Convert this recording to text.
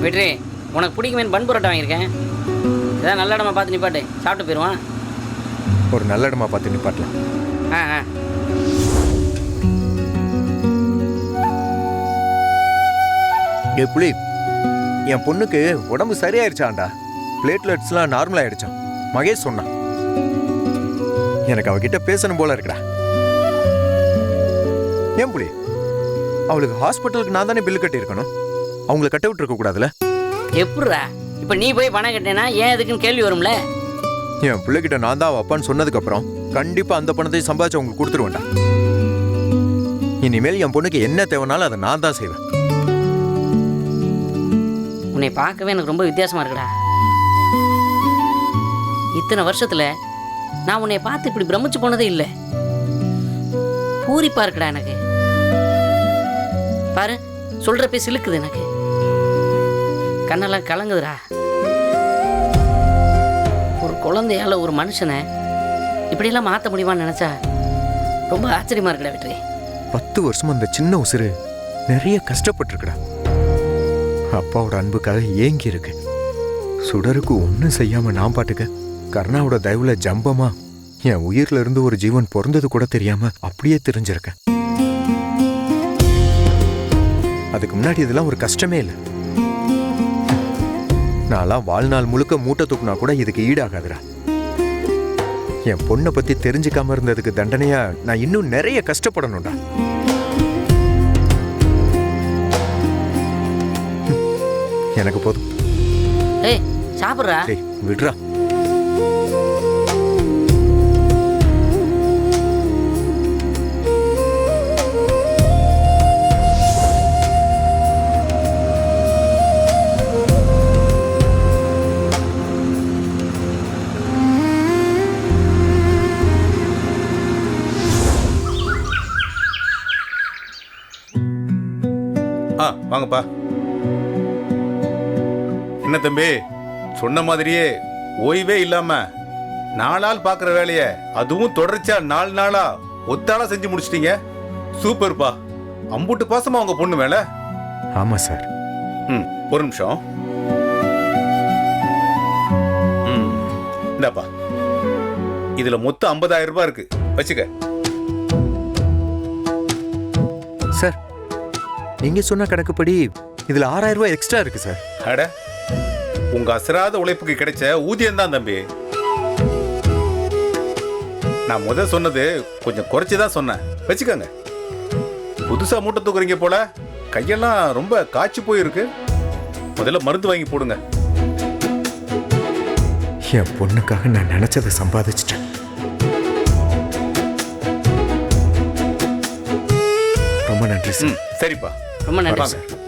வெற்றி, உனக்கு பிடிக்குமேனு பன் பரோட்டா வாங்கியிருக்கேன். ஏதாவது நல்ல இடமா பார்த்து நிப்பாட்டு, சாப்பிட்டு போயிடுவான். ஒரு நல்ல இடமா பார்த்து நிப்பாட்டலாம். ஆ. எப்படி என் பொண்ணுக்கு உடம்பு சரியாயிருச்சாண்டா. பிளேட்லெட்ஸ்லாம் நார்மல் ஆயிடுச்சான். மகேஷ் சொன்னான். எனக்கு அவகிட்ட பேசணும் போல இருக்குடா. ஏன் புள்ளி, அவளுக்கு ஹாஸ்பிட்டலுக்கு நான் தானே பில்லு கட்டி இருக்கணும். அவங்கள கட்ட விட்டு இருக்க கூடாதுல. எப்படிரா இப்போ நீ போய் பணம் கட்டினா ஏன் எதுக்குன்னு கேள்வி வரும்ல. என் பிள்ளைகிட்ட நான் தான் அப்பான்னு சொன்னதுக்கு அப்புறம் கண்டிப்பா அந்த பணத்தை சம்பாதிச்சு அவங்களுக்கு கொடுத்துருவேன்டா. இனிமேல் என் பொண்ணுக்கு என்ன தேவைனாலும் அதை நான் தான் செய்வேன். உன்னை பார்க்கவே எனக்கு ரொம்ப வித்தியாசமா இருக்குடா. இத்தனை வருஷத்துல நான் உன்னை பார்த்து இப்படி பிரமிச்சு போனதே இல்லை. பூரிப்பா இருக்குடா எனக்கு. பாரு, சொல்றப்ப சிலுக்குது எனக்கு. கண்ணெல்லாம் கலங்குதுடா. ஒரு குழந்தையால ஒரு மனுஷனை இப்படியெல்லாம் மாற்ற முடியுமான்னு நினைச்சா ரொம்ப ஆச்சரியமா இருக்குடா வெற்றி. 10 வருஷமா அந்த சின்ன உசுறு நிறைய கஷ்டப்பட்டுருக்குடா. அப்பாவோட அன்புக்காக ஏங்கி இருக்கு. சுடருக்கு ஒன்றும் செய்யாம நான் பாட்டுக்க கர்ணாவோட தயவுல ஜம்பமா என் உயிர்ல இருந்து ஒரு ஜீவன் பிறந்தது கூட தெரியாம அப்படியே தெரிஞ்சிருக்கேன். அதுக்கு முன்னாடி இதெல்லாம் ஒரு கஷ்டமே இல்லை. நான்லாம் வாழ்நாள் முழுக்க மூட்டை தூக்குனா கூட இதுக்கு ஈடாகாதுடா. என் பொண்ணை பத்தி தெரிஞ்சுக்காம இருந்ததுக்கு தண்டனையா நான் இன்னும் நிறைய கஷ்டப்படணும்டா. எனக்கு போதும். ஏய், சாப்பிட்றா. விடுறா. வாங்கப்பா. என்ன தம்பி, சொன்ன மாதிரியே ஓய்வே இல்லாம 4 நாள் பாக்குற வேலைய அதுவும் தொடர்ச்சியா 4 நாளா ஒத்தாளா செஞ்சு முடிச்சிட்டீங்க. சூப்பர்ப்பா. அம்புட்டு பாசமா உங்க பொண்ணு மேல. ஆமா சார். ஒரு நிமிஷம். இந்தாப்பா, இதுல மொத்தம் 50,000 ரூபாய் இருக்கு, வச்சுக்க. சார், நீங்க சொன்ன கணக்குப்படி இதுல 6,000 ரூபாய் எக்ஸ்ட்ரா இருக்கு சார். அட, உங்க அசராத உழைப்புக்கு கிடைச்ச ஊதியம் தான் தம்பி. நான் முதல் சொன்னது கொஞ்சம் குறைச்சுதான் சொன்னேன், வச்சுக்கோங்க. புதுசா மூட்டை தூக்குறீங்க போல, கையெல்லாம் ரொம்ப காய்ச்சி போயிருக்கு. முதல்ல மருந்து வாங்கி போடுங்க. என் பொண்ணுக்காக நான் நினைச்சதை சம்பாதிச்சிட்டேன். ரொம்ப நன்றி சார். சரிப்பா, ரொம்ப நன்றி வாங்க. சார்.